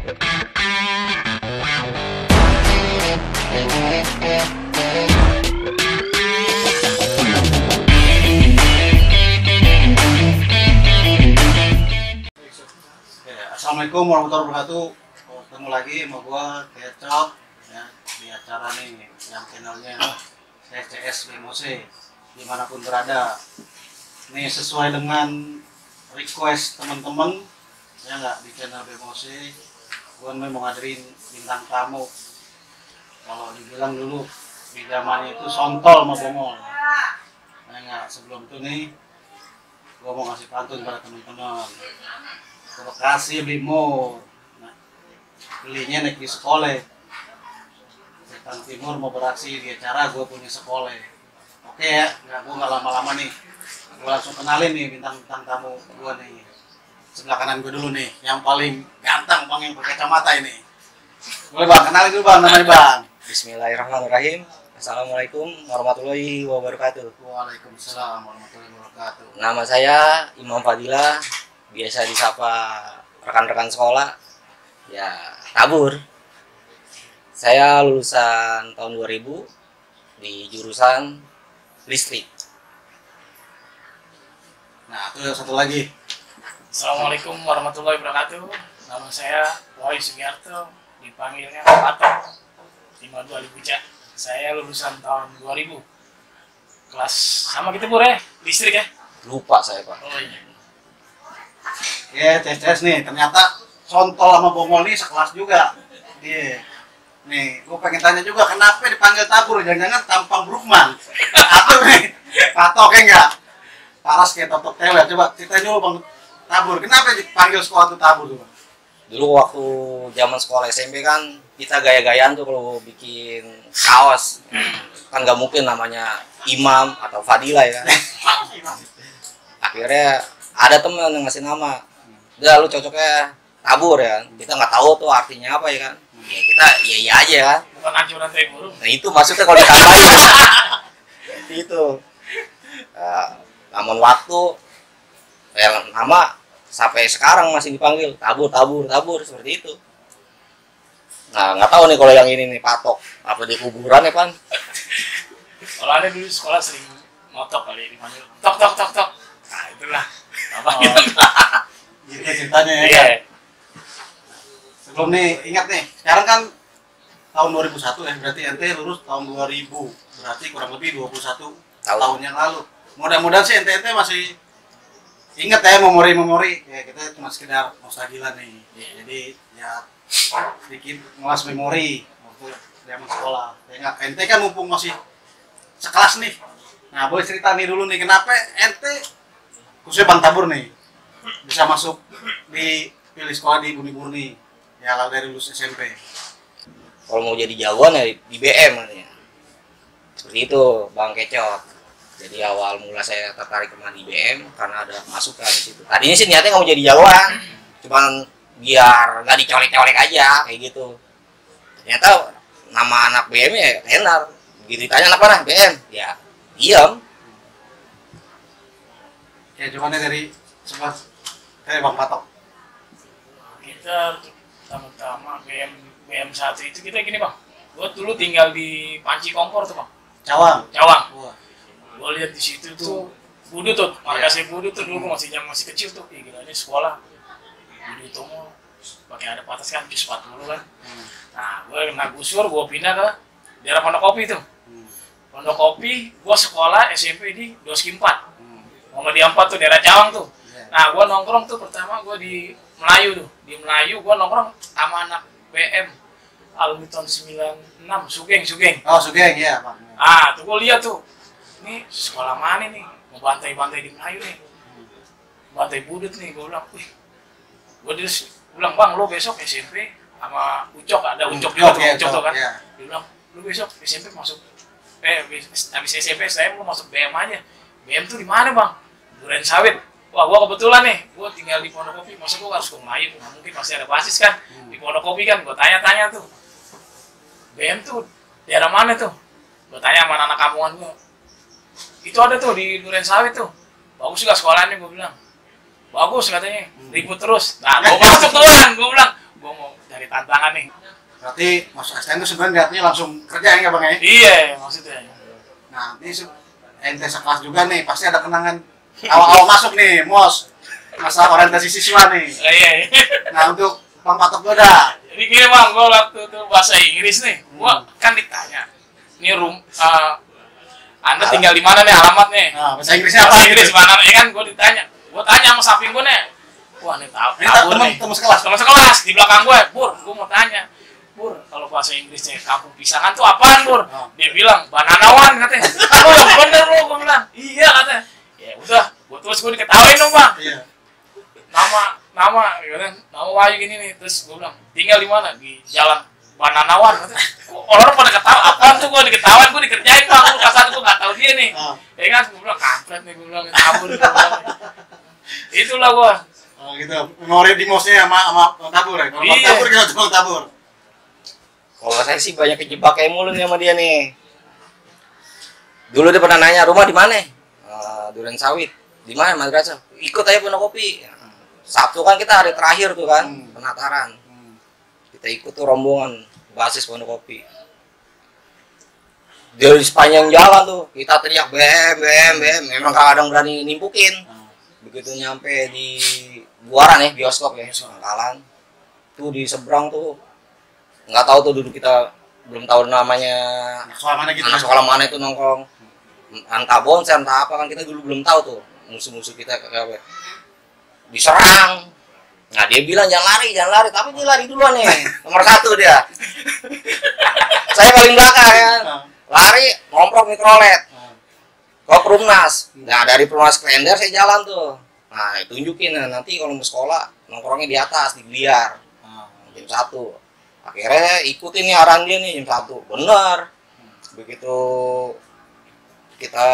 Assalamualaikum warahmatullahi wabarakatuh. Ketemu lagi sama gua Kecot ya, di acara nih yang channelnya CCS BMOC dimanapun berada. Ini sesuai dengan request teman-teman ya nggak, di channel BMOC gua mau ngadain bintang tamu. Kalau dibilang dulu di zamannya itu sontol sama bongol. Nah nggak, sebelum itu nih gua mau ngasih pantun pada teman-teman. Ke Bekasi Timur, nah, belinya naik di sekolah. Setan Timur mau beraksi di acara gue punya sekolah. Oke ya, gue nggak lama-lama nih, gue langsung kenalin nih bintang tamu gue nih. Sebelah kanan gue dulu nih, yang paling ganteng bang, yang pakai kacamata ini. Boleh bang, kenalin dulu bang, namanya bang. Bismillahirrahmanirrahim. Assalamualaikum warahmatullahi wabarakatuh. Waalaikumsalam warahmatullahi wabarakatuh. Nama saya Imam Fadilah, biasa disapa rekan-rekan sekolah ya Tabur. Saya lulusan tahun 2000 di jurusan listrik. Nah itu satu lagi. Assalamualaikum warahmatullahi wabarakatuh. Nama saya Wahyu Sugiarto, dipanggilnya Patok 52 Lipuca. Saya lulusan tahun 2000, kelas sama gitu ya, listrik ya. Lupa saya Pak. Oh iya. Ya, tes nih, ternyata sontol sama bongol nih sekelas juga. Iya. Nih, gue pengen tanya juga kenapa dipanggil Tabur, jangan-jangan tampang Brukman. Atau nih, Patok enggak? Paras kayak totok teler. Coba ceritain dulu Bang Tabur, kenapa dipanggil sekolah itu Tabur tuh, Bang? Dulu waktu zaman sekolah SMP kan kita gaya-gayaan tuh kalau bikin kaos. Kan nggak mungkin namanya Imam atau Fadilah ya. Akhirnya ada teman yang ngasih nama, udah lu cocoknya Tabur ya, kita nggak tahu tuh artinya apa ya kan, ya kita iya aja kan, Bukan anjuran saya guru. nah itu maksudnya kalau ditambahin itu namun waktu yang nama sampai sekarang masih dipanggil Tabur seperti itu. Nah nggak tahu nih kalau yang ini nih Patok apa di kuburan ya Pan. Kalau ada dulu sekolah sering motok kali dipanggil tok. Nah itulah. Apa gitu? Gitu ceritanya ya. Iya. Sebelum nih, ingat nih, sekarang kan tahun 2001 ya, berarti ente lulus tahun 2000, berarti kurang lebih 21 tahun yang lalu. Mudah-mudahan sih ente masih ingat ya memori-memori, ya kita cuma sekedar nostalgia nih. Ya, jadi ya sedikit ngulas memori waktu zaman sekolah. Ya nggak, ente kan mumpung masih sekelas nih. Nah, boleh cerita nih dulu nih, kenapa ente khususnya Bang Tabur nih bisa masuk di pilih sekolah di Bumi-Murni ya kalau dari lulus SMP. Kalau mau jadi jagoan ya di BM katanya. Seperti itu Bang Kecot. Jadi awal mula saya tertarik kemana di BM karena ada masukan di situ. Tadinya sih niatnya nggak mau jadi jagoan, cuman biar nggak dicolek-colek aja kayak gitu. Ternyata nama anak BM ya tenar. Begitu ditanya anak mana BM, ya diam. Ya cuman dari sebelah Bang Patok. Kita pertama BM 1 itu kita gini bang. Gue dulu tinggal di Panci Kompor tuh bang. Cawang. Wah. Gue lihat di situ tuh Budu tuh, markasnya Budu tuh dulu gue masih kecil tuh. Gila ini sekolah Budu tuh mau pakai ada patas kan, jus 40 kan. Nah gue kena gusur, gue pindah ke daerah Pondok Kopi tuh. Pondok Kopi, gue sekolah SMP di Doski 4. Muhammadiyah 4 tuh, daerah Cawang tuh. Nah, gue nongkrong tuh pertama gue di Melayu tuh. Di Melayu gue nongkrong sama anak BM alumni tahun 96, Sugeng. Oh, Sugeng ya, Bang. Ah, tuh gue lihat tuh. Ini sekolah mana nih? Mau bantai-bantai di Melayu nih. Bantai budut nih, gue bilang, wih. Gue bilang, "Bang, lo besok SMP sama Ucok, ada Ucok juga tuh, Ucok tuh kan." Dia bilang, "Lu besok SMP masuk habis SMP saya mau masuk BM aja." BM tuh di mana, Bang? Duren Sawit. Wah, gua kebetulan nih, gua tinggal di Pondok Kopi, masa gua harus ke Melayu, nggak mungkin masih ada basis kan di Pondok Kopi kan, gua tanya-tanya tuh, BM tuh daerah mana tuh? Gua tanya sama anak kampungan gua, itu ada tuh di Duren Sawit tuh, bagus juga sekolahnya, gua bilang, bagus katanya, ribut terus, nah gua masuk tuh kan, gua bilang, gua mau cari tantangan nih. Berarti masuk STM itu sebenarnya niatnya langsung kerja ya Bang ya? Iya, maksudnya. Nah, ini ente sekelas juga nih, pasti ada kenangan awal-awal masuk nih, Mos. Masa orientasi siswa nih. Iya. Nah, untuk Bang Patok gue dah. Jadi gini Bang, gue waktu itu bahasa Inggris nih, gue kan ditanya, ini Anda tinggal di mana nih, alamat nih? Nah, bahasa Inggrisnya apa? Bahasa Inggris mana? Ya kan, gue tanya sama samping gue nih, wah ini tabur nih. Teman sekelas. Teman sekelas di belakang gue, gue mau tanya, Bur, kalau bahasa Inggrisnya kampung pisangan tuh apaan, Bur? Dia bilang, bananawan katanya. Oh yang bener lo, gue bilang. Iya katanya. Ya udah, gue diketawain dong Bang. Iya. Nama Wahyu gini nih. Terus gue bilang, tinggal di mana? Di jalan Bananawan katanya. Orang pada ketawa, apaan tuh gue diketawain, gue dikerjain Bang. Gue kasar gue nggak tahu dia nih. Ya kan, gue bilang kampret nih, gue bilang tabur. Itulah gue. Oh gitu. Memori di Mosnya sama Tabur ya. Kalau Bang Iya. Tabur gimana tuh Bang Tabur? Kalau saya sih banyak kejebak kayak mulu nih sama dia nih. Dulu dia pernah nanya rumah di mana? Duren Sawit. Di mana madrasah? Ikut aja Pondokopi. Sabtu kan kita hari terakhir tuh kan, penataran. Kita ikut tuh rombongan basis Pondokopi. Dari sepanjang jalan tuh kita teriak BM. Memang kadang berani nimpukin. Begitu nyampe di Buaran ya, bioskop ya, Pangkalan. Tuh di seberang tuh nggak tahu tuh dulu kita belum tahu namanya anak sekolah mana itu nongkrong, entah bonser entah apa kan kita dulu belum tahu tuh musuh-musuh kita kayak diserang. Nah dia bilang jangan lari tapi dia lari duluan nih, nomor 1 dia. Saya paling belakang ya, lari ngomprok mikrolet ke Perumnas. Nah dari Perumnas ke Klender saya jalan tuh, nah tunjukin nanti kalau mau sekolah nongkrongnya di atas di Biliar jam 1. Akhirnya ikutin nih arahan dia nih jam 1. Bener. Begitu kita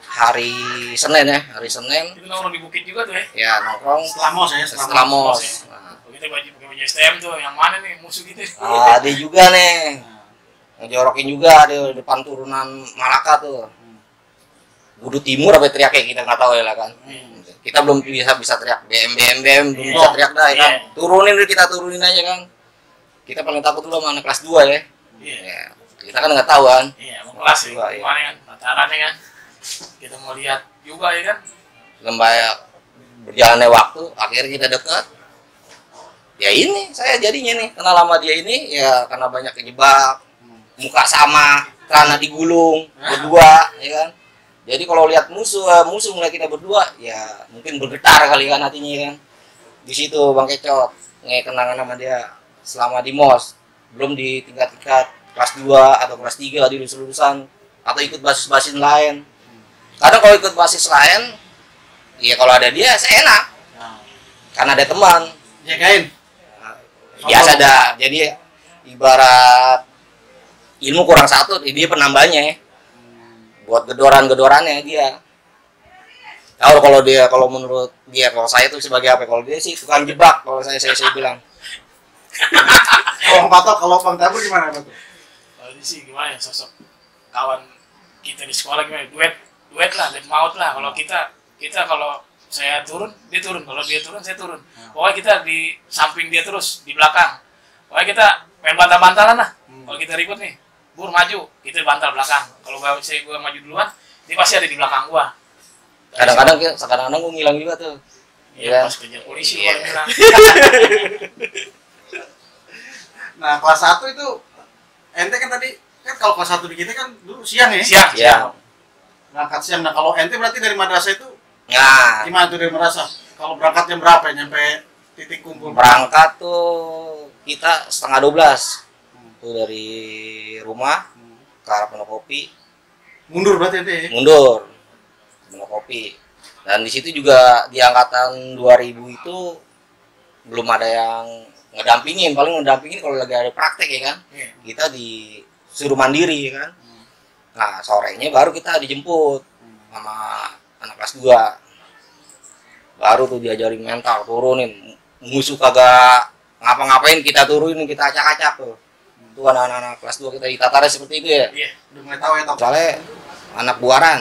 hari Senin. Itu nongkrong di Bukit juga tuh ya. Ya nongkrong Setelah Mos ya, setelah Mos. Nah, Kita pakai baju STM tuh, yang mana nih musuh gitu? dia juga nih. Ngejorokin juga di depan turunan Malaka tuh. Budu Timur apa teriak kayak kita nggak tahu ya lah kan. Kita belum bisa teriak BM belum bisa teriak dah ya kan. Kita turunin aja kan. Kita paling takut dulu sama anak kelas 2 ya. Ya, kita kan nggak tahu kan. Iya, mau kelas Juga, ya. iya. Kemarin kan, pacarannya kan. Kita mau lihat juga ya kan. Lembaya berjalannya waktu, akhirnya kita dekat. Ya ini saya jadinya nih kenal sama dia ini ya karena banyak kejebak, muka sama, celana digulung berdua, ya kan. Jadi kalau lihat musuh ngeliat kita berdua, ya mungkin bergetar kali kan hatinya ya kan. Di situ Bang Kecot kenangan sama dia selama di Mos, belum di tingkat-tingkat kelas 2 atau kelas 3 di lulusan atau ikut basis-basis lain. Kadang kalau ikut basis lain, ya kalau ada dia saya enak, karena ada teman. Jagain. Biasa dah, jadi ibarat ilmu kurang satu, dia penambahnya ya. Buat gedorannya dia. Kalau menurut dia, kalau saya tuh sebagai apa? Kalau dia sih tukang jebak, kalau saya bilang. Kalau Bang Patok, kalau Bang Tabur gimana Bang? Kalau ini sih gimana ya, sosok kawan kita di sekolah gimana? Duet lah, duet maut lah. Kalau kita kalau saya turun, dia turun. Kalau dia turun, saya turun. Pokoknya kita di samping dia terus, di belakang. Pokoknya kita main bantal-bantalan lah. Kalau kita ribut nih, Bur maju, kita bantal belakang. Kalau gue maju duluan, dia pasti ada di belakang gua. Kadang-kadang gue ngilang juga tuh. Iya, pas kejar polisi Iya. orang bilang. Nah, kelas 1 itu ente kan tadi kalau kelas 1 di kita kan dulu siang ya? Siap. Ya. Berangkat siang. Nah, kalau ente berarti dari madrasah itu Nah, gimana tuh dari madrasah? Kalau berangkat jam berapa ya? Nyampe titik kumpul? berangkat tuh kita 11:30 tuh dari rumah ke arah Pondokopi. Mundur berarti ente ya? Mundur Pondokopi. Dan di situ juga di angkatan 2000 itu belum ada yang ngedampingin, paling ngedampingin kalau lagi ada praktek ya kan. Kita disuruh mandiri ya kan. Nah, sorenya baru kita dijemput sama anak kelas 2. Baru tuh diajarin mental, turunin. Musuh kagak ngapa-ngapain kita turunin, kita acak-acak tuh. Itu anak-anak kelas 2 kita ditatarnya seperti itu ya. Iya. Udah mulai tahu ya Tok? Soalnya anak Buaran.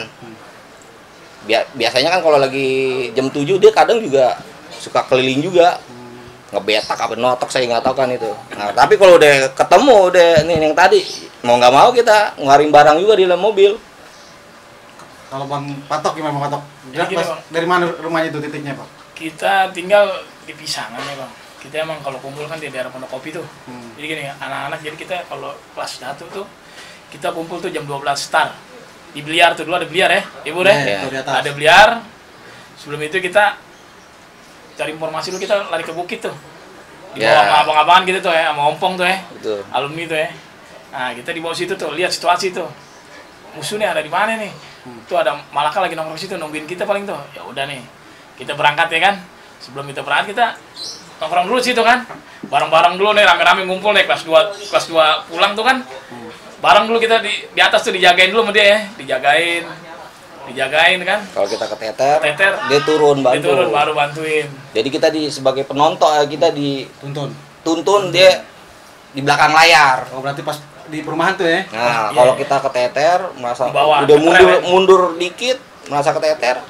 Biasanya kan kalau lagi jam 7 dia kadang juga suka keliling juga. ngebetak apa notok saya nggak tahu kan itu. Nah tapi kalau udah ketemu udah nih yang tadi mau nggak mau kita ngeluarin barang juga di dalam mobil. Kalau Bang Patok gimana Bang Patok? Jadi gini, Bang. Dari mana rumahnya itu titiknya Pak? Kita tinggal di Pisangan ya Bang. Kita emang kalau kumpul kan di daerah Pondok Kopi tuh. Jadi gini, anak-anak jadi kita kalau kelas 1 tuh kita kumpul tuh jam 12 start. Di biliar tuh, dulu ada biliar ya, Ibu deh. Iya. Ada biliar. Sebelum itu kita cari informasi dulu, kita lari ke bukit tuh. Di bawah sama abang-abangan gitu tuh ya, sama ompong tuh ya. Betul. Alumni tuh ya. Nah, kita di bawah situ tuh, lihat situasi tuh. Musuhnya ada di mana nih? Tuh ada Malaka lagi nongkrong situ nungguin kita paling tuh. Ya udah nih. Kita berangkat ya kan. Sebelum kita berangkat kita nongkrong dulu situ kan. Bareng-bareng dulu nih rame-rame ngumpul nih kelas 2 pulang tuh kan. Bareng dulu kita di atas tuh dijagain dulu sama dia ya. Dijagain kan. Kalau kita keteter, Keteter, dia turun bantu. dia turun baru bantuin. Jadi kita sebagai penonton kita Tuntun. dia di belakang layar. Oh berarti pas di perumahan tuh ya? Nah, Iya. kalau kita keteter, merasa Di bawah, udah ketrem. mundur dikit, merasa keteter,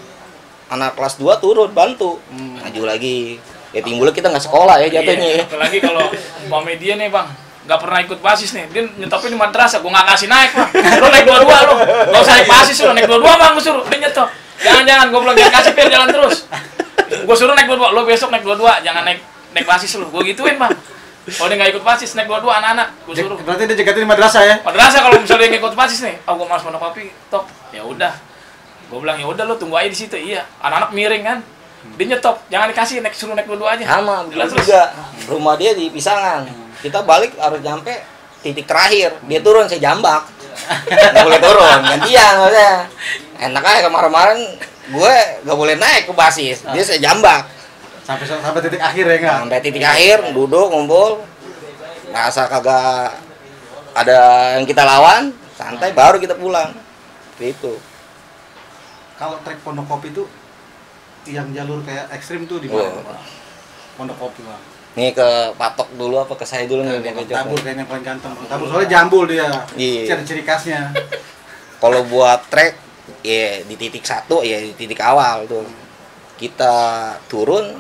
anak kelas 2 turun bantu, maju lagi. Ya timbulnya kita nggak sekolah ya jatuhnya. Iya, apalagi kalau umpama dia nih bang nggak pernah ikut basis nih, dia nyetopin di madrasah, gue nggak kasih naik bang. Lo naik 22 lo, nggak usah naik basis lo, naik 22 bang gue suruh, dia nyetop. Jangan, gue bilang jangan kasih pil jalan terus. Gue suruh naik 22, lo besok naik 22, jangan naik basis lo, gue gituin bang. Kalau dia nggak ikut basis naik 22 anak-anak, gue suruh. Berarti dia jagatin di madrasah ya? Madrasah kalau misalnya dia nggak ikut basis nih, gue malas Pondok Kopi, top, ya udah. Gue bilang ya udah lo tunggu aja di situ, iya. Anak-anak miring kan, dia nyetop, jangan dikasih suruh naik 22 aja. Sama, Jelas begitu juga. Rumah dia di Pisangan. Kita balik harus nyampe titik terakhir. Dia turun, saya jambak. Nggak boleh turun, gantian maksudnya. Enak aja kemarin-kemarin gue nggak boleh naik ke basis. Dia saya jambak. Sampai titik akhir ya enggak? Sampai titik akhir, duduk, ngumpul. Rasa kagak ada yang kita lawan, santai, baru kita pulang. Itu. Kalau trek Pondok Kopi itu yang jalur kayak ekstrim tuh di mana? Oh. Pak? Pondok Kopi Pak. Nih ke Patok dulu apa ke saya dulu nih? Bang Tabur kayaknya paling ganteng. Bang Tabur soalnya jambul dia. Iya. Ciri khasnya. Kalau buat trek ya di titik 1 ya di titik awal tuh kita turun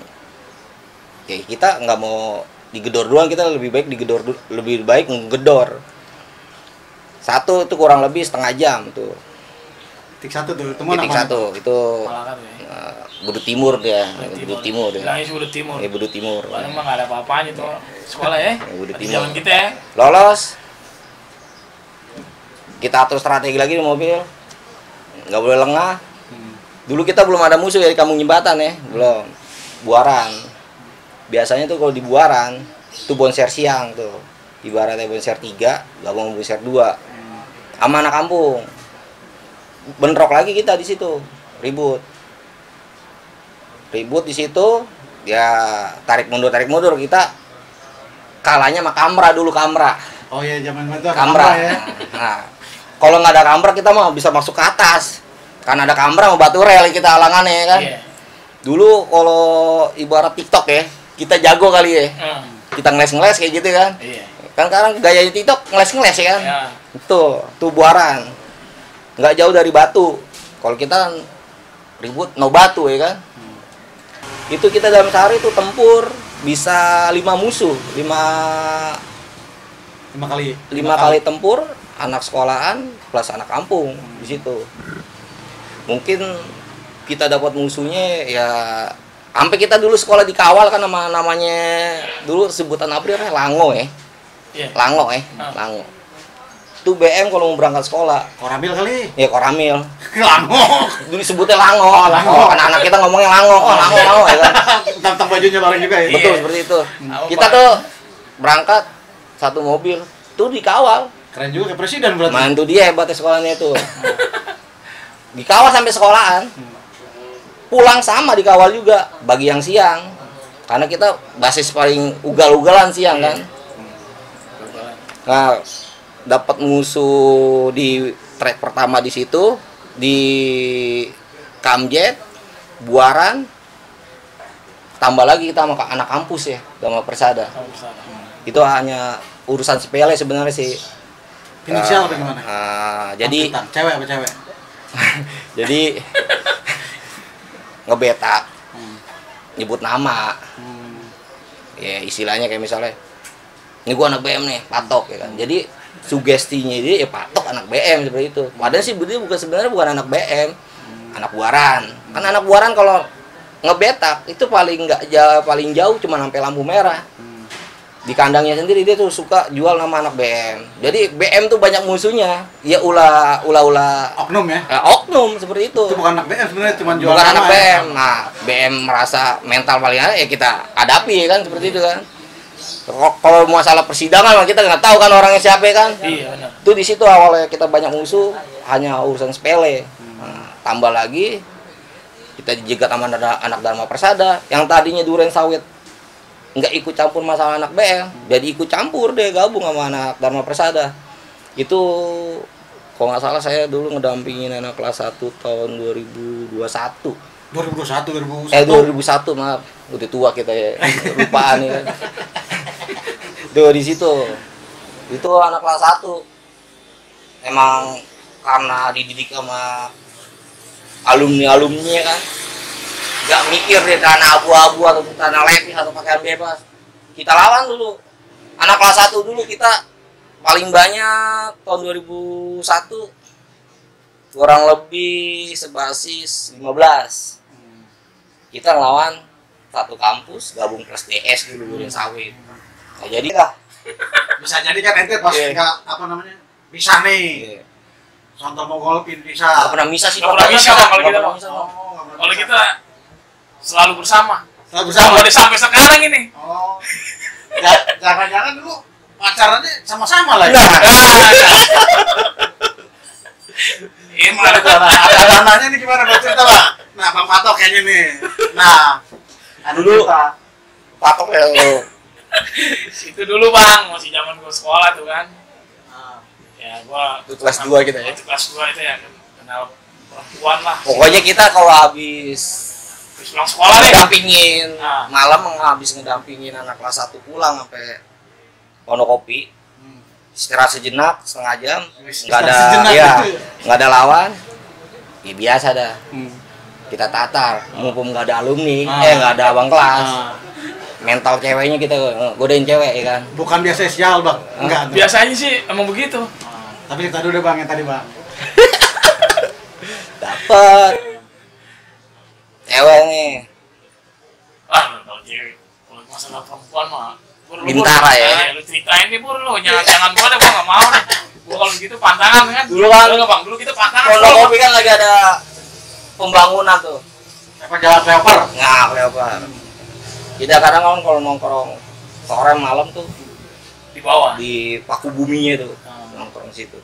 ya kita nggak mau digedor doang, kita lebih baik lebih baik ngegedor. 1 itu kurang lebih setengah jam tuh. Titik 1 tuh, temuan Titik apa? 1 itu Malaka tuh ya. Budut Timur dia, Budut Timur dia. Bilangnya Budut Timur. Ya Budut Timur. Padahal mah nggak ada apa-apanya tuh sekolah ya. Budut Di Timur. zaman kita ya. Lolos. Kita atur strategi lagi di mobil. Nggak boleh lengah. Dulu kita belum ada musuh ya di Kampung Jembatan ya, belum. Buaran. Biasanya tuh kalau di Buaran itu bonser siang tuh. Ibaratnya bonser 3, gabung bonser 2. Sama anak kampung. Bentrok lagi kita di situ. Ribut di situ. Ya tarik mundur kita kalahnya sama Kamra dulu, Kamra. Oh iya, zaman itu ada Kamra ya. Nah, kalau nggak ada Kamra kita mah bisa masuk ke atas. Karena ada Kamra sama batu rel kita halangannya ya kan. Iya. Dulu kalau ibarat TikTok ya, kita jago kali ya. Kita ngeles kayak gitu kan. Iya. Kan sekarang gaya TikTok ngeles ya kan. Ya. Tuh Buaran. Nggak jauh dari Batu. Kalau kita ribut no batu ya kan. Itu kita dalam sehari itu tempur bisa 5 musuh, 5 kali tempur, anak sekolahan plus anak kampung di situ. Mungkin kita dapat musuhnya ya sampai kita dulu sekolah dikawal kan namanya dulu sebutan April Lango ya. Iya. Lango ya, Lango. Itu BM kalau mau berangkat sekolah. Koramil kali. Ya Koramil. Lango. Dulu sebutnya Lango. Oh, Lango. Anak-anak kita ngomongnya Lango. Oh, Lango ya kan. Tentang bajunya bareng juga ya. Betul Iya. seperti itu. Apa, Kita Pak? tuh berangkat satu mobil tuh dikawal. Keren juga kayak presiden berarti. Mantu dia hebatnya sekolahnya itu. Dikawal sampai sekolahan. Pulang sama dikawal juga bagi yang siang. Karena kita basis paling ugal-ugalan siang kan. Nah, dapat musuh di trek pertama di situ di Kamjet, Buaran. Tambah lagi kita sama anak kampus ya, sama Persada. Itu hanya urusan sepele sebenarnya sih. Inisial apa gimana? Jadi Angkutan. Cewek apa cewek? jadi ngebetak, nyebut nama. ya istilahnya kayak misalnya ini gua anak BM nih, patok ya kan. Jadi sugestinya dia ya patok anak BM seperti itu. Padahal sih dia sebenarnya bukan anak BM, anak buaran. Kan anak buaran kalau ngebetak itu paling jauh cuma sampai lampu merah. Di kandangnya sendiri dia tuh suka jual nama anak BM. Jadi BM tuh banyak musuhnya. Ya ulah oknum ya. Oknum seperti itu. Itu bukan anak BM sebenarnya, cuma jual bukan nama anak ya. BM. Nah, BM merasa mental paling ada ya kita hadapi kan seperti itu kan. Kalau masalah persidangan mah kita nggak tahu kan orangnya siapa kan. Iya benar. Itu di situ awalnya kita banyak musuh, hanya urusan sepele. Nah, tambah lagi kita dijegat sama anak Dharma Persada yang tadinya duren sawit nggak ikut campur masalah anak BM, jadi ikut campur deh, gabung sama anak Dharma Persada. Itu kalau nggak salah saya dulu ngedampingin anak kelas 1 tahun 2021. 2001. 2001 maaf, udah tua kita ya, lupaan ya. Tuh di situ. Itu anak kelas 1. Emang karena dididik sama alumni-alumninya kan. Nggak mikir deh tanah abu-abu atau tanah lepis atau pakaian bebas. Kita lawan dulu. Anak kelas 1 dulu kita paling banyak tahun 2001 kurang lebih sebasis 15. Kita lawan satu kampus, gabung kelas DS dulu duren sawit. Nah, jadi lah. Bisa jadi kan ente pas nggak apa namanya bisa nih. Contoh mau golpin bisa. Nggak pernah bisa sih. Nggak pernah bisa Bang, kalau kita. Kalau kita selalu bersama. Selalu bersama. Udah sampai sekarang ini. Oh. Jangan-jangan dulu pacarannya sama-sama lah ya. Ini Ada anaknya nih gimana Bang, cerita Bang? Nah, Bang Patok kayaknya nih. Nah, dulu Patok ya lo. itu dulu Bang, masih zaman gua sekolah tuh kan. Ya gua Itu kelas 2 kita ya. Kelas 2 itu ya kenal perempuan lah. Pokoknya kita kalau habis Pulang sekolah nih. ngedampingin Nah. malam habis ngedampingin anak kelas 1 pulang sampai Pondokopi. Istirahat sejenak setengah jam, nggak ada sejenak ya, gitu ya? nggak ada lawan. Ya biasa dah. Kita tatar, mumpung nggak ada alumni, nggak ada abang kelas. Mental ceweknya kita godain cewek ya kan. Bukan biasa sial Bang. Enggak. Biasanya sih emang begitu. Tapi cerita dulu deh Bang yang tadi Bang. Dapet cewek nih. Kalau cewek, kalau masalah perempuan mah Bintara ya. Lu ceritain nih Pur, lu jangan gua deh, gua nggak mau deh. Gua kalau gitu pantangan kan. Dulu kan, Bang, dulu kita pantangan. Pondokopi kan lagi ada pembangunan tuh. Apa jalan Leopard? Nah, Leopard. Kita kadang kan kalau nongkrong sore malam tuh Di bawah. di paku buminya tuh nongkrong situ.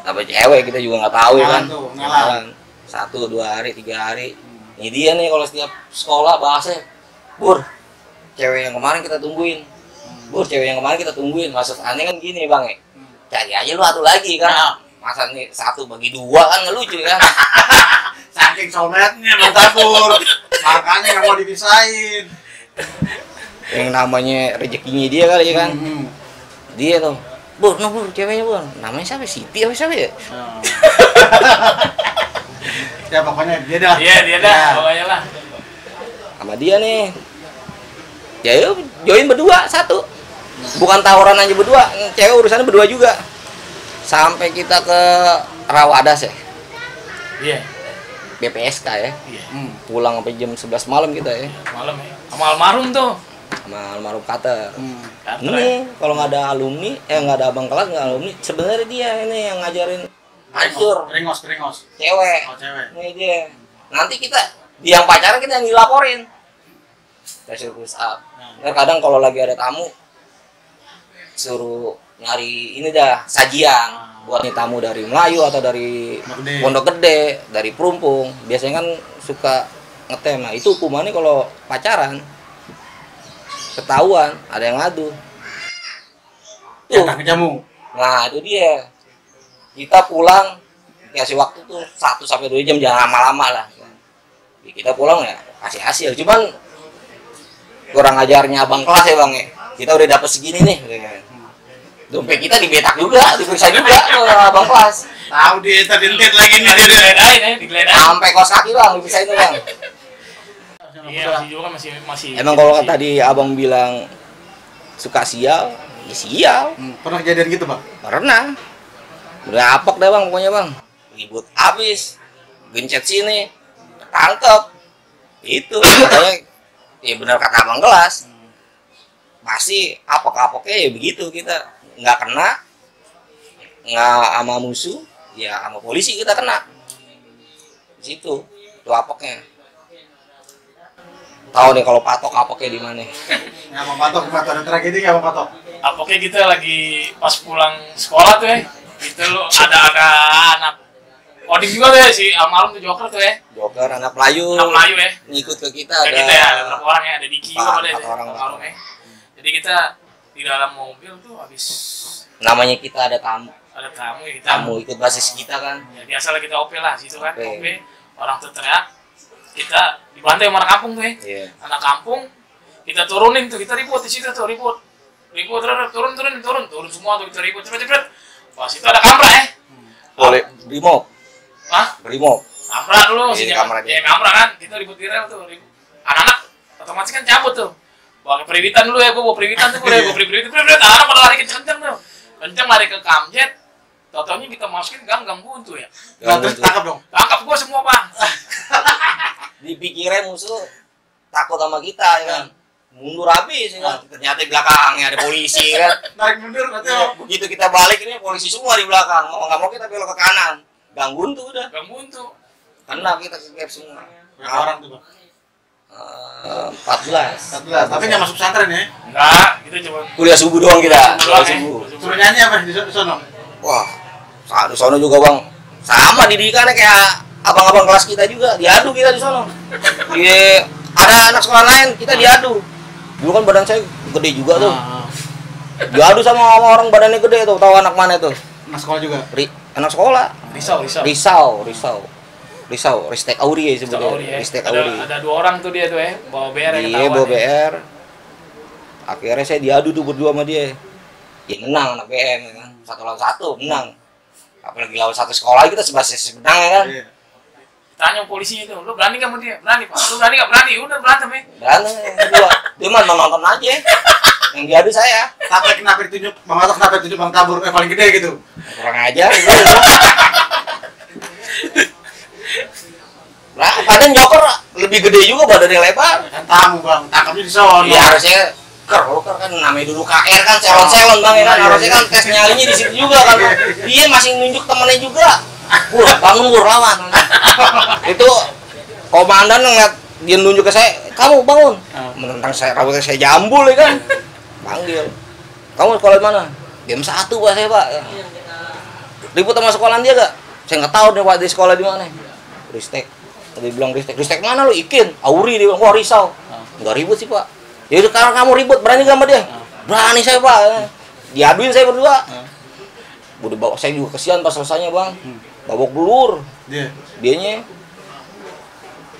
Tapi cewek kita juga nggak tahu ya kan. Kenalan. 1, 2 hari, 3 hari. Ini dia nih kalau setiap sekolah bahasnya, Bur, cewek yang kemarin kita tungguin. Bur, cewek yang kemarin kita tungguin. Maksud aneh kan gini Bang ya. Cari aja lu satu lagi kan. Masa nih 1 bagi 2 kan ngelucu kan. Saking soulmate-nya Bang Tapur. Makanya nggak mau dipisahin. Yang namanya rezekinya dia kali ya kan. Dia tuh, Bur, no Bur, ceweknya Bur. Namanya siapa? Siti apa siapa ya? Ya pokoknya dia dah. Iya, dia dah, pokoknya lah. Sama dia nih. Ya yuk, join berdua satu. Bukan tawuran aja berdua, cewek urusannya berdua juga. Sampai kita ke Rawadas ya. Iya. BPSK ya. Iya. Pulang sampai jam 11 malam kita ya. Malam ya. Sama almarhum tuh. Sama almarhum Kater. Kater ya. Ini kalau nggak ada alumni, nggak ada abang kelas, nggak alumni, sebenarnya dia ini yang ngajarin hancur Ringos. cewek. Oh, cewek. Ini dia. Nanti kita yang pacaran kita yang dilaporin. Kita suruh push up. Nah, kadang kalau lagi ada tamu suruh nyari ini dah sajian buat nih tamu dari Melayu atau dari Pondok Gede, dari Perumpung. Biasanya kan suka ngetem. Nah, itu hukumannya kalau pacaran ketahuan ada yang ngadu. Tuh. Jamu. Nah, itu dia. Kita pulang kasih waktu tuh 1 sampai 2 jam, jangan lama-lama lah. Kita pulang ya kasih hasil. Cuman kurang ajarnya abang kelas ya Bang ya. Kita udah dapet segini nih. Dompet kita dibetak juga, diperiksa juga abang kelas. Tahu dia tadi lagi nih dia. Digeledain ya, digeledain. Sampai kos kaki Bang, diperiksa itu Bang. Iya, masih juga masih. Emang kalau tadi abang bilang suka sial, ya sial. Pernah kejadian gitu bang? Karena udah apok deh bang, pokoknya bang. Ribut abis, gencet sini, tangkep. Itu makanya ya benar kata abang Gelas. Masih apok-apoknya ya begitu, kita nggak kena, nggak sama musuh, ya sama polisi kita kena. Di situ itu apoknya. Tahu nih kalau patok apoknya di mana? Nggak mau patok, ada tragedi nggak mau patok? Apoknya kita lagi pas pulang sekolah tuh ya, kita lo ada anak coding juga tuh ya, si almarhum tuh Joker tuh ya. Joker anak Melayu. Anak Melayu ya. Ngikut ke kita Kayak ada. kita ya, ada berapa orang ya, ada Diki juga ada ya, orang. almarhum ya. Jadi kita di dalam mobil tuh habis Namanya kita ada tamu. ada tamu ya, kita Tamu ikut basis kita kan. ya, biasalah kita OP lah situ kan, OP. OP orang tuh teriak, kita dibantai sama anak kampung tuh ya. Iya. Anak kampung kita turunin tuh, kita ribut di situ tuh, ribut turun semua tuh, kita ribut cepet. Pas itu ada kamera ya. Boleh brimo. Hah? Brimo. Kamera dulu Iya, sih, kamera ya kamera kan, kita ribut di rel tuh, ribut. Anak-anak otomatis kan cabut tuh. Bawa periwitan dulu ya, gua bawa periwitan tuh, gua periwitan, anak pada lari kenceng tuh, lari ke kamjet. Tau-taunya kita masukin gang buntu ya. Nggak, terus tangkap dong. Tangkap gua semua bang. Dipikirnya musuh takut sama kita ya kan. Mundur habis ya kan. Ternyata di belakangnya ada polisi ya kan. Narik mundur nanti. Begitu kita balik ini polisi semua di belakang. Mau nggak mau kita belok ke kanan. Gang buntu udah. Gang buntu. Kena kita ke gap semua. Berapa orang tuh bang? 14. 14. Tapi nggak masuk pesantren ya? Enggak, kita cuma Kuliah subuh doang kita. Doang, Kuliah ya. subuh. Suruh nyanyi apa di sono? Wah, di sono juga bang. Sama didikannya kayak abang-abang kelas kita juga. Diadu kita di sono. Ada anak sekolah lain kita diadu. Dulu kan badan saya gede juga tuh. Diadu sama orang badannya gede tuh. Tahu anak mana tuh? Anak sekolah juga. Anak sekolah. Risau. Ristek Auri ya sebenarnya. Ristek Auri. Ada 2 orang tuh dia tuh ya, bawa BR yang Iya, bawa BR. Akhirnya saya diadu tuh berdua sama dia. Ya menang anak BM ya kan. 1 lawan 1 menang. Apalagi lawan satu sekolah kita 11 menang ya kan. Iya. Tanya polisi itu, lu berani nggak sama dia? Berani pak. Lu berani nggak? Berani. Udah berantem ya. Berantem yang kedua. Dia mah nonton aja. Yang diadu saya. Tapi kenapa ditunjuk Bang Atok, kenapa ditunjuk Bang Tabur paling gede gitu? Kurang aja. Nah, kadang Joker lebih gede juga badannya lebar. Kan tamu bang, tangkapnya di sono. Iya harusnya Joker kan namanya dulu KR kan selon bang ya kan. Harusnya kan tes nyalinya di situ juga kan. Dia masih nunjuk temennya juga. Bangun lawan. Itu komandan ngeliat dia nunjuk ke saya, kamu bangun. Menentang saya, rambutnya saya jambul ya kan. Panggil. Kamu sekolah di mana? Jam 1 pak saya pak. Ribut sama sekolah dia gak? Saya nggak tahu nih pak di sekolah di mana. Ristek. Dia bilang Ristek mana lu? Ikin, Auri dia bilang, wah Risau. Nggak ribut sih pak. Ya udah sekarang kamu ribut, berani gak sama dia? Berani saya pak. Diaduin saya berdua. Udah bawa saya juga kesian pas selesainya bang. Babak belur. Dianya.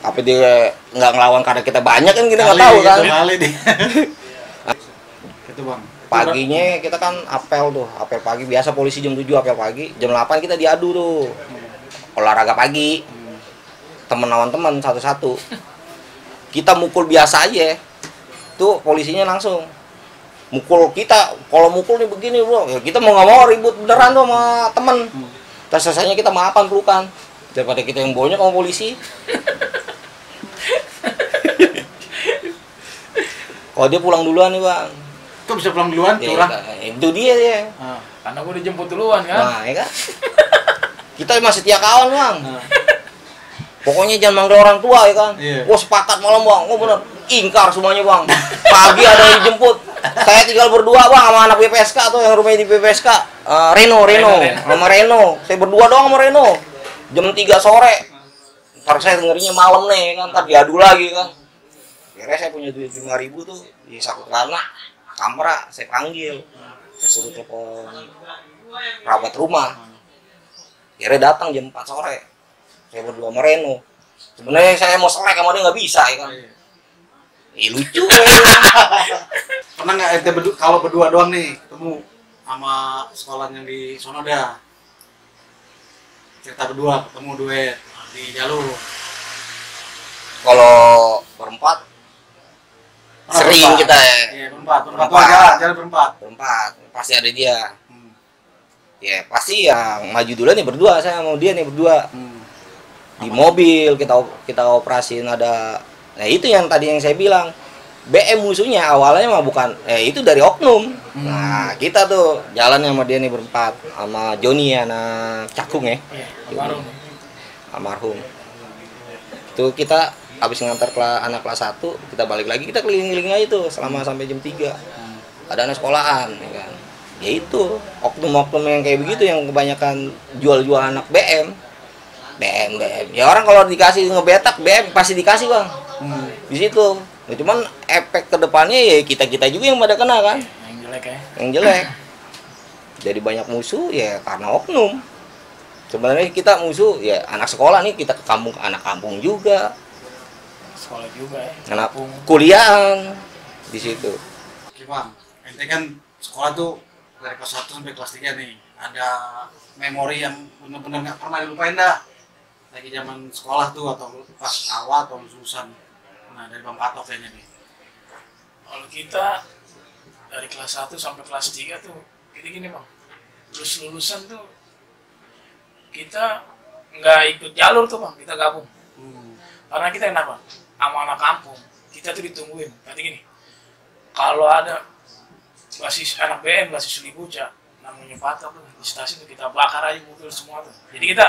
Apa dia nggak ngelawan karena kita banyak kan kita nggak tahu kan. Kali deh. Itu bang. Paginya kita kan apel tuh, apel pagi biasa polisi jam 7 apel pagi, jam 8 kita diadu tuh. Olahraga pagi. Temen lawan teman satu-satu. Kita mukul biasa aja. Tuh polisinya langsung mukul kita. Kalau mukul nih begini, bro. Ya kita mau nggak mau ribut beneran tuh sama temen. Terus selesainya kita maafan pelukan daripada kita yang bonyok sama polisi. Kalau dia pulang duluan nih bang. Kok bisa pulang duluan? Curang. Itu dia ya. Karena gue dijemput duluan kan. Nah, ya kan? Kita masih setia kawan bang. Pokoknya jangan manggil orang tua ya kan. Wah sepakat malam bang. Oh bener. Ingkar semuanya bang. Pagi ada yang dijemput. Saya tinggal berdua bang sama anak PPSK tuh yang rumahnya di PPSK. Reno. Sama Reno. Saya berdua doang sama Reno. Jam 3 sore. Ntar saya dengerinnya malam nih kan. Ntar diadu lagi kan. Akhirnya saya punya duit 5.000 tuh. Di saku celana. Kamera saya panggil. Saya suruh telepon perawat rumah. Akhirnya datang jam 4 sore. Saya berdua sama Reno. Sebenarnya saya mau selek sama dia nggak bisa ya kan. Lucu ya. Pernah nggak ente kalau berdua doang nih ketemu sama sekolah yang di Sonoda? Cerita berdua ketemu duet di jalur. kalau berempat sering berempat. kita ya. Iya, berempat Berempat. jalan berempat. Berempat pasti ada dia. Ya pasti yang maju duluan nih berdua, saya mau dia nih berdua. Di mobil kita operasiin ada. Nah itu yang tadi yang saya bilang, BM musuhnya awalnya mah bukan itu dari oknum. Nah kita tuh jalan sama dia nih berempat, sama Joni anak Cakung ya. Iya, Almarhum. Itu kita habis ngantar anak kelas 1, kita balik lagi, kita keliling-keliling aja tuh selama sampai jam 3. Ada anak sekolahan ya kan. Ya itu oknum-oknum yang kayak begitu yang kebanyakan jual-jual anak BM. Ya orang kalau dikasih ngebetak BM pasti dikasih bang. Di situ. Ya, cuman efek kedepannya ya kita juga yang pada kena kan. Yang jelek ya. Yang jelek. Jadi banyak musuh ya karena oknum. Sebenarnya kita musuh ya anak sekolah nih, kita ke kampung, anak kampung juga. Sekolah juga ya. Anak kuliahan di situ. Oke bang, ente kan sekolah tuh dari kelas 1 sampai kelas 3 nih, ada memori yang bener-bener nggak pernah dilupain dah lagi zaman sekolah tuh, atau pas awal atau lulusan. Nah dari Bang Patok kayaknya nih. Kalau kita dari kelas 1 sampai kelas 3 tuh gini bang, lulusan tuh kita nggak ikut jalur tuh bang, kita gabung. Karena kita kenapa? Sama anak kampung, kita tuh ditungguin. Nanti gini, kalau ada basis anak BM, basis Libuca, namanya Patok tuh, di stasiun tuh kita bakar aja mobil semua tuh. Jadi kita,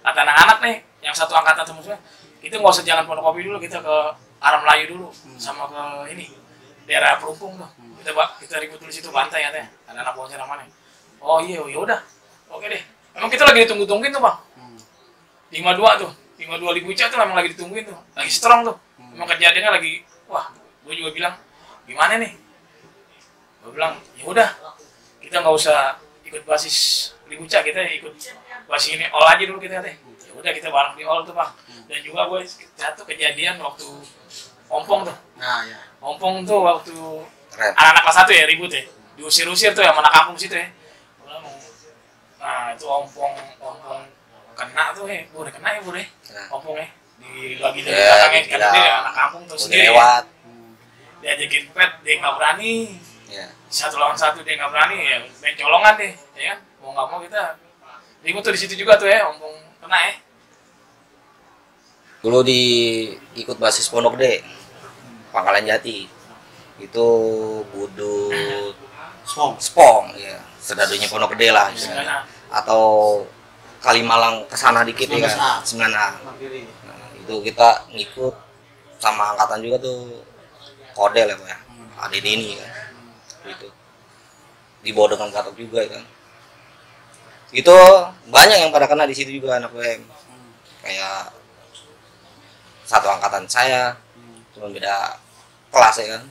kata anak-anak nih, yang satu angkatan tuh maksudnya, kita nggak usah jalan Pondokopi dulu, kita ke arah Melayu dulu, sama ke ini, daerah Pelumpung tuh. Kita ribut dulu situ, bantai katanya, ada anak boncer namanya. Oh iya, yaudah, oke deh. Emang kita lagi ditunggu-tungguin tuh bang. 52 tuh, 52 Libuca tuh emang lagi ditungguin tuh, lagi strong tuh. Emang kejadiannya lagi, wah, gue juga bilang, gimana nih? Gue bilang, ya udah, kita nggak usah ikut basis Libuca, kita ikut basis ini all aja dulu kita teh. Ya udah kita bareng di all tuh bang. Dan juga gue satu kejadian waktu ompong tuh. Nah ya. Ompong tuh waktu Keren. anak-anak kelas 1 ya ribut ya, diusir-usir tuh yang mana kampung situ ya. Nah itu ompong kena tuh boleh kena ya boleh. Ompong dibagi dari belakangnya karena dia anak kampung tuh sendiri. Lewat. Dia ajakin pet, dia nggak berani. Ya. 1 lawan 1 dia nggak berani, ya main colongan deh, ya kan? Mau nggak mau kita ribut tuh di situ juga tuh ya, ompong kena ya. Dulu ikut basis Pondok D, Pangkalan Jati. Itu budut Spong ya, sedadunya Pondok Gede lah istilahnya. Atau Kalimalang kesana dikit ya kan, 9A. Nah, itu kita ngikut sama angkatan juga tuh Kodel ya Pak ya, Ade Dini kan. Itu dibawa dengan Patok juga kan. Itu banyak yang pada kena di situ juga anak BM. Kayak satu angkatan saya, cuma beda kelas ya kan.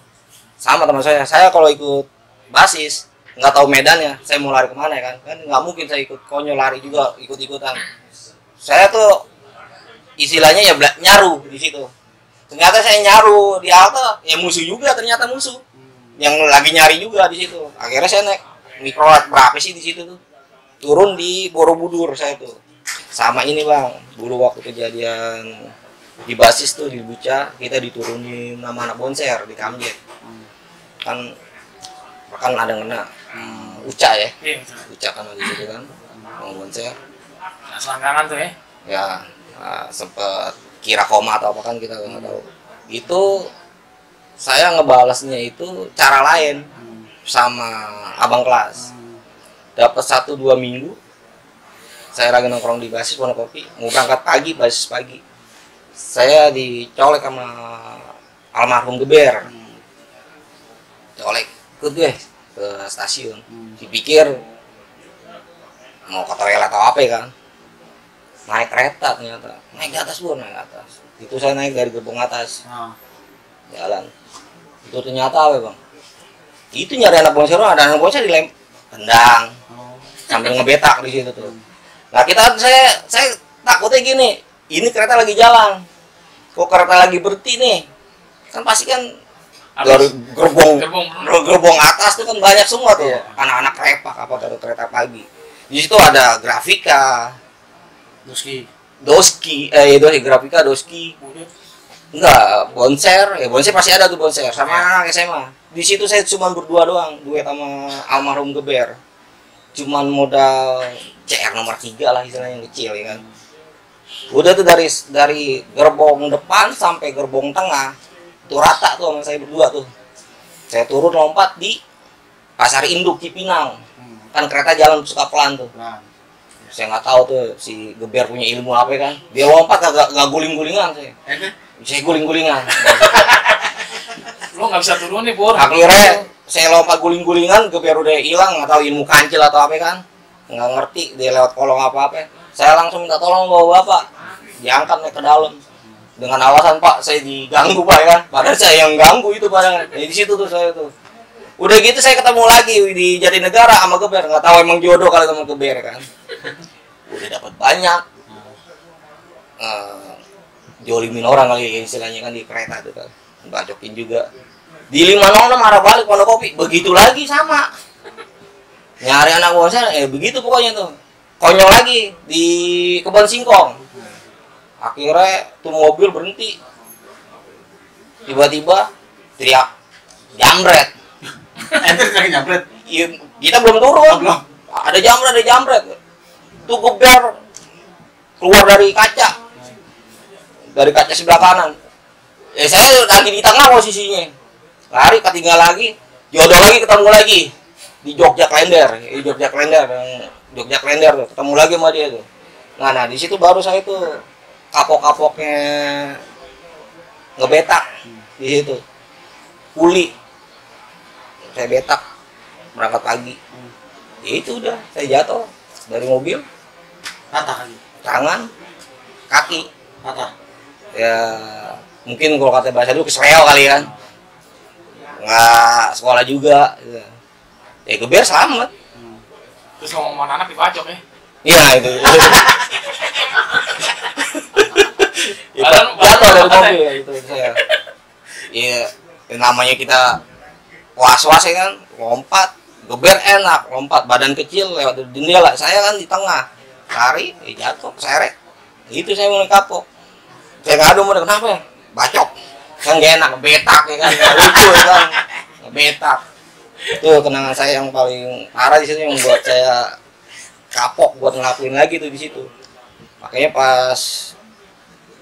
Sama teman saya kalau ikut basis nggak tahu medannya, saya mau lari kemana ya kan nggak mungkin saya ikut konyol lari juga ikut-ikutan. Saya tuh istilahnya ya nyaru di situ. Ternyata saya nyaru di halte, ya musuh juga ternyata musuh yang lagi nyari juga di situ. Akhirnya saya naik mikrolet berapa sih di situ tuh, turun di Borobudur saya tuh. Sama ini bang, dulu waktu kejadian di basis tuh di Buca, kita diturunin nama anak bonser di Kamjet. Kan ada yang kena Uca ya, Uca kan di situ kan, mau bonser. Nah, selangkangan tuh ya. Ya sempet kira koma atau apa kan kita nggak tahu. Itu saya ngebalasnya itu cara lain sama abang kelas. Dapat 1-2 minggu, saya lagi nongkrong di basis Wonokopi, mau berangkat pagi, basis pagi. Saya dicolek sama almarhum Geber. Colek, ikut gue ke stasiun. Dipikir mau ke toilet atau apa ya kan. Naik kereta ternyata. Naik di atas naik ke atas. Itu saya naik dari gerbong atas. Jalan. Itu ternyata apa bang? Itu nyari anak bonser, ada anak bonser tendang. Sambil ngebetak di situ tuh. Nah saya takutnya gini, ini kereta lagi jalan, kok kereta lagi berhenti nih, kan pasti kan dari gerbong atas tuh kan banyak semua tuh, anak-anak repak apa taruh kereta pagi. Di situ ada grafika, Doski, grafika, Doski, Enggak, bonser, ya bonser pasti ada tuh bonser sama anak SMA. Di situ saya cuma berdua doang, duet sama almarhum Geber. Cuman modal CR nomor 3 lah istilahnya yang kecil ya kan. Udah tuh dari gerbong depan sampai gerbong tengah tuh rata tuh sama saya berdua tuh. Saya turun lompat di Pasar Induk Cipinang. Kan kereta jalan suka pelan tuh. Saya nggak tahu tuh si Geber punya ilmu apa kan. Dia lompat gak guling-gulingan saya. Saya guling-gulingan. Lo nggak bisa turun nih, Bor. Akhirnya saya lompat guling-gulingan, Geber udah hilang, nggak tahu ilmu kancil atau apa kan. Nggak ngerti dia lewat kolong apa-apa. Saya langsung minta tolong bawa bapak. Diangkat naik ke dalam. Dengan alasan, Pak, saya diganggu, Pak, ya kan. Padahal saya yang ganggu itu padahal. Di situ tuh saya tuh. Udah gitu saya ketemu lagi di Jatinegara sama Geber. Nggak tahu emang jodoh kali sama Geber kan. Udah dapat banyak. Jolimin orang kali istilahnya kan di kereta itu kan. Bacokin juga. Di 56 marah balik Pondokopi. Begitu lagi sama. Nyari anak buah saya, begitu pokoknya tuh. Konyol lagi di Kebon Singkong. Akhirnya tuh mobil berhenti. Tiba-tiba teriak jambret. Ente lagi jambret. Iya, kita belum turun. Belum. Ada jambret. Tuh Geber keluar dari kaca. Dari kaca sebelah kanan. Saya lagi di tengah posisinya. Lari ketinggal lagi. Jodoh lagi ketemu lagi di Jogja Klender. Jogja Klender tuh. Ketemu lagi sama dia tuh. Nah di situ baru saya tuh kapok-kapoknya ngebetak di situ. Kuli. Saya betak berangkat pagi. Itu udah saya jatuh dari mobil. Patah lagi. Tangan, kaki. Patah. Ya mungkin kalau kata bahasa dulu kesleo kali kan. Nggak sekolah juga. Ya Geber selamat. Terus ngomong sama anak dibacok ya. Iya itu. Jatuh dari mobil itu saya. Iya namanya kita was-was ya kan, lompat. Geber enak, lompat badan kecil lewat dari jendela. Saya kan di tengah. Lari, jatuh, seret. Itu saya mulai kapok. Saya ngadu mau kenapa ya? Bacok. Kan gak enak, ngebetak ya kan. Lucu ya kan. Ngebetak. Itu kenangan saya yang paling parah di situ yang buat saya kapok buat ngelakuin lagi tuh di situ. Makanya pas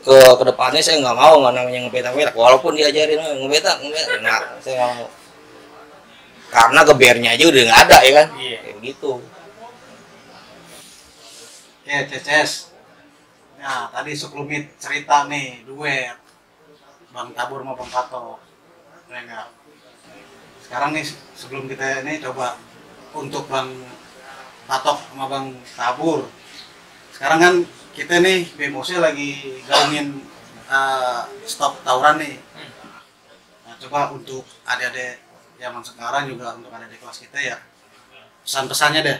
ke depannya saya nggak mau nggak namanya ngebetak-betak. Walaupun diajarin ngebetak, nah saya nggak mau. Karena Gebernya aja udah nggak ada ya kan. Iya. Kayak begitu. Oke, Ceces. Nah, tadi sekelumit cerita nih, duet Bang Tabur sama Bang Pato. Ya enggak? Sekarang nih, sebelum kita ini coba untuk Bang Patok sama Bang Tabur. Sekarang kan kita nih, BMOC lagi gaungin stop tawuran nih. Nah, coba untuk adik-adik zaman sekarang juga, untuk adik-adik kelas kita ya, pesan-pesannya deh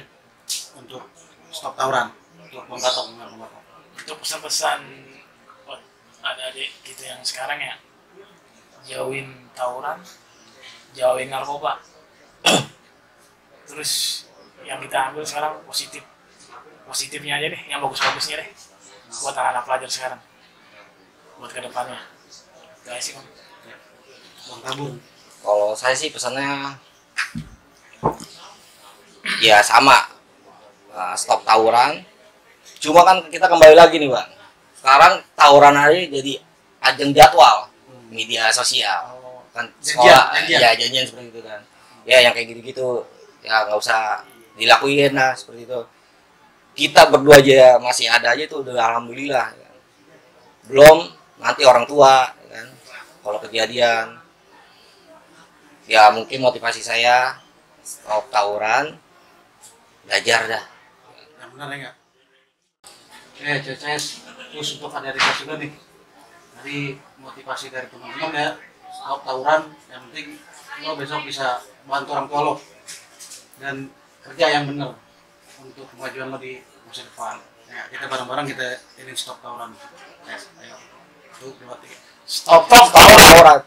untuk stop tawuran. Untuk Bang Patok, Bang Patok. Untuk pesan-pesan buat adik-adik kita yang sekarang ya, jauhin tawuran, jauhin narkoba. Terus yang kita ambil sekarang positifnya aja deh, yang bagus-bagusnya deh buat anak-anak pelajar sekarang, buat kedepannya. Guys sih Bang. Bang Tabur. Kalau saya sih pesannya ya sama, stop tawuran. Cuma kan kita kembali lagi nih Bang, sekarang tawuran hari jadi ajang jadwal media sosial kan, sekolah ya janjian seperti itu kan ya, yang kayak gitu-gitu ya nggak usah dilakuin lah seperti itu. Kita berdua aja masih ada aja tuh udah alhamdulillah ya. Belum nanti orang tua ya kan, kalau kejadian ya mungkin motivasi saya stop tawuran, belajar dah. Yang benar ya nggak? Ceces, terus untuk adik-adik kelas juga nih, dari motivasi dari teman-teman ya, stop tawuran, yang penting lo besok bisa bantu orang tua lo dan kerja yang benar untuk kemajuan lo di masa depan. Ya, kita bareng-bareng kita ini stop tawuran. Ayo, 1, 2, 3. Stop Tawuran.